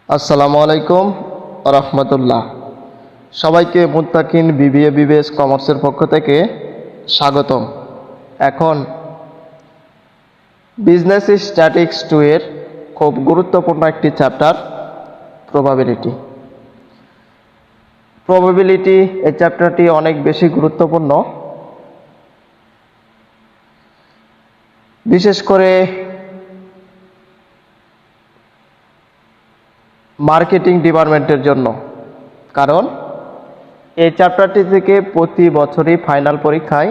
আসসালামু আলাইকুম রহমতুল্লাহ। সবাইকে মুত্তাকিন বিবিএ বিবিএস কমার্সের পক্ষ থেকে স্বাগতম। এখন বিজনেস স্ট্যাটিক্স 2 এর খুব গুরুত্বপূর্ণ একটি চ্যাপ্টার প্রবাবিলিটি। এই চ্যাপ্টারটি অনেক বেশি গুরুত্বপূর্ণ, বিশেষ করে মার্কেটিং ডিপার্টমেন্টের জন্য, কারণ এই চ্যাপ্টারটি থেকে প্রতি বছরই ফাইনাল পরীক্ষায়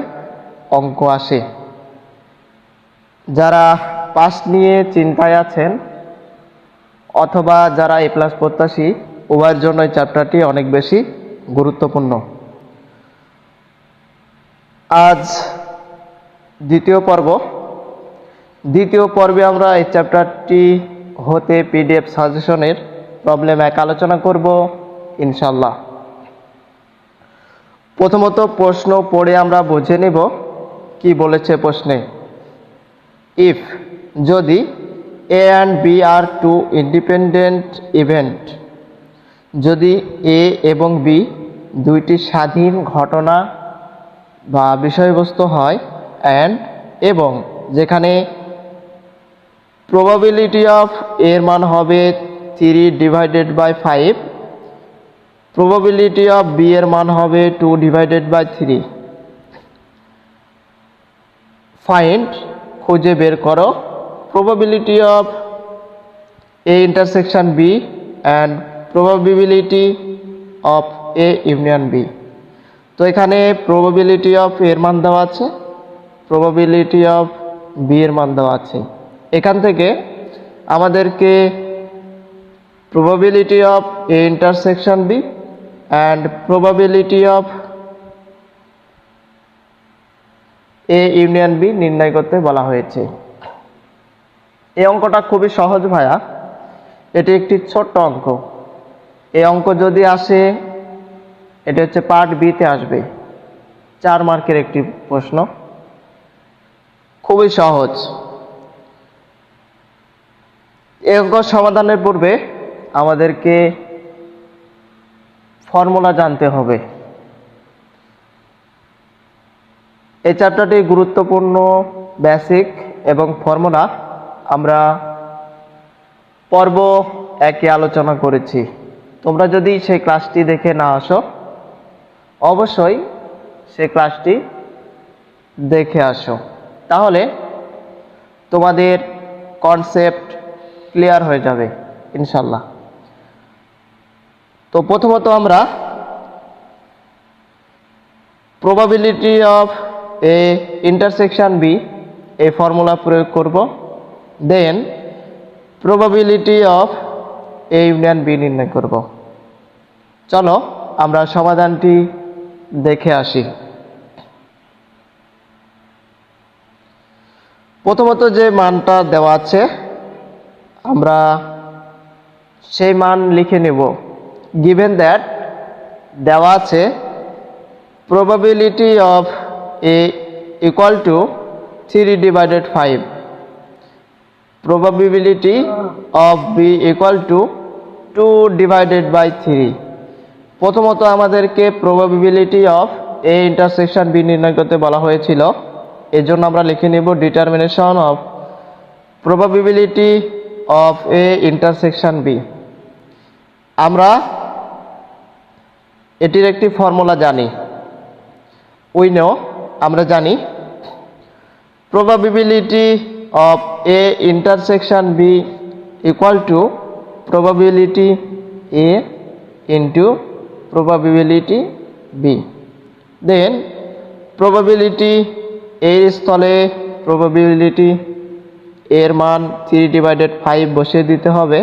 অঙ্ক আসে। যারা পাস নিয়ে চিন্তায় আছেন অথবা যারা এ প্লাস প্রত্যাশী, উভয়ের জন্য এই চ্যাপ্টারটি অনেক বেশি গুরুত্বপূর্ণ। আজ দ্বিতীয় পর্বে আমরা এই চ্যাপ্টারটি হতে পিডিএফ সাজেশনের প্রবলেম 1 আলোচনা করব ইনশাল্লাহ। প্রথমত প্রশ্ন পড়ে আমরা বুঝে নেব কি বলেছে প্রশ্নে। ইফ, যদি A and B are two independent event, যদি এ এবং বি দুইটি স্বাধীন ঘটনা বা বিষয়বস্তু হয়, অ্যান্ড এবং যেখানে প্রবাবিলিটি অফ এর মান হবে 3/5, প্রবাবিলিটি অফ বি এর মান হবে 2/3। ফাইন্ড, খুঁজে বের করো, probability of A intersection B and probability of A union B. তো এখানে প্রবাবিলিটি অফ এর মান দেওয়া আছে, প্রবাবিলিটি অফ বি এর মান দেওয়া আছে। এখান থেকে আমাদেরকে probability of A intersection B and probability of A union B নির্ণয় করতে বলা হয়েছে। এই অঙ্কটা খুবই সহজ ভাইয়া, এটি একটি ছোট্ট অঙ্ক। এই অঙ্ক যদি আসে, এটা হচ্ছে পার্ট বি তে আসবে, 4 মার্কের একটি প্রশ্ন, খুবই সহজ। এই অঙ্ক সমাধানের পূর্বে আমাদেরকে ফর্মুলা জানতে হবে। এই চ্যাপ্টারটি গুরুত্বপূর্ণ বেসিক এবং ফর্মুলা আমরা পর্ব 1 আলোচনা করেছি। তোমরা যদি সেই ক্লাসটি দেখে না আসো, অবশ্যই সেই ক্লাসটি দেখে আসো, তাহলে তোমাদের কনসেপ্ট ক্লিয়ার হয়ে যাবে ইনশাল্লাহ। তো প্রথমত আমরা probability of A intersection B এই ফর্মুলা প্রয়োগ করব, then probability of A union B নির্ণয় করব। চলো আমরা সমাধানটি দেখে আসি। প্রথমত যে মানটা দেওয়া আছে আমরা সেই মান লিখে নেব। গিভেন দ্যাট দেওয়া আছে probability of A equal to 3/5, probability of B equal to 2/3। প্রথমত আমাদেরকে probability of A intersection B নির্ণয় করতে বলা হয়েছিল, এজন্য আমরা লিখে নেব determination of probability of A intersection B। আমরা এটির একটি ফর্মুলা জানি, আমরা জানি probability of A intersection B equal to probability A into probability B। Then probability A এর স্থলে probability এর মান 3/5 বসিয়ে দিতে হবে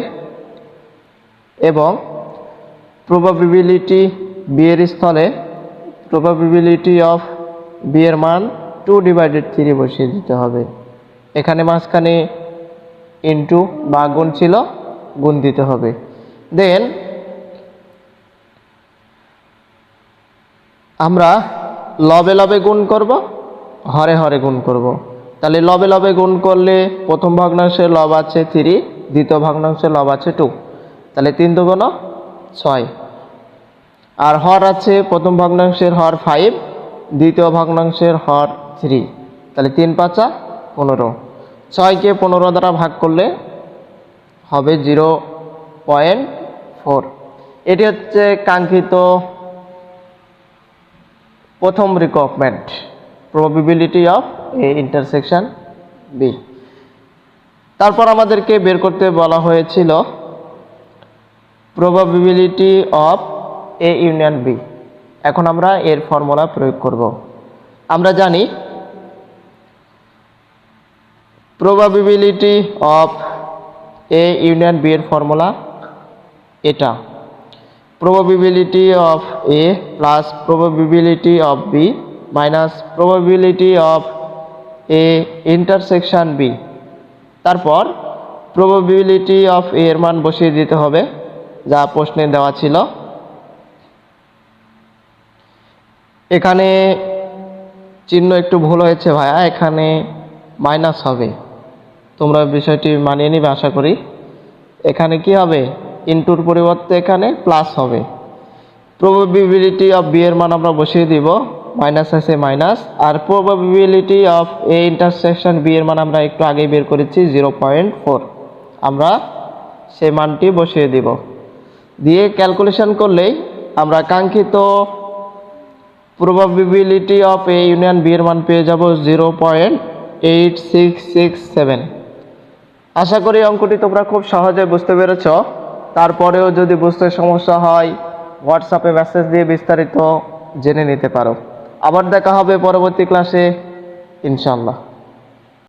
এবং probability B এর স্থলে probability of B এর মান 2/3 বসিয়ে দিতে হবে। এখানে মাঝখানে ইনটু বা গুণ ছিল, গুণ দিতে হবে। দেন আমরা লবে লবে গুণ করব, হরে হরে গুণ করব। তাহলে লবে লবে গুণ করলে প্রথম ভগ্নাংশে লব আছে 3, দ্বিতীয় ভগ্নাংশে লব আছে 2, তাহলে 3 দুগুণ 6। আর হর আছে, প্রথম ভগ্নাংশের হর 5, দ্বিতীয় ভগ্নাংশের হর 3, তাহলে 3 5 15। 6কে 15 দ্বারা ভাগ করলে হবে 0.4। এটি হচ্ছে কাঙ্ক্ষিত প্রথম requirement, probability of A intersection B. তারপর আমাদেরকে বের করতে বলা হয়েছিল probability of A union B. এখন আমরা এর ফর্মুলা প্রয়োগ করব। আমরা জানি probability of A union B এর ফর্মুলা এটা, probability of A plus probability of B minus probability of A intersection B। তারপর probability of A এর মান বসিয়ে দিতে হবে যা প্রশ্নে দেওয়া ছিল। এখানে চিহ্ন একটু ভুল হয়েছে ভাইয়া, এখানে মাইনাস হবে, তোমরা বিষয়টি মানিয়ে নিবে আশা করি। এখানে কি হবে, ইনটুর পরিবর্তে এখানে প্লাস হবে। প্রবাবিলিটি অফ বি এর মান আমরা বসিয়ে দিব, মাইনাস আছে মাইনাস, আর probability of A intersection B এর মান আমরা একটু আগেই বের করেছি 0.4, আমরা সেই মানটি বসিয়ে দিব। দিয়ে ক্যালকুলেশন করলেই আমরা কাঙ্ক্ষিত probability of A union B এর মান পেয়ে যাব 0.8667। আশা করি অঙ্কটি তোমরা খুব সহজে বুঝতে পেরেছ। তারপরেও যদি বুঝতে সমস্যা হয় হোয়াটসঅ্যাপে মেসেজ দিয়ে বিস্তারিত জেনে নিতে পারো। আবার দেখা হবে পরবর্তী ক্লাসে ইনশাআল্লাহ।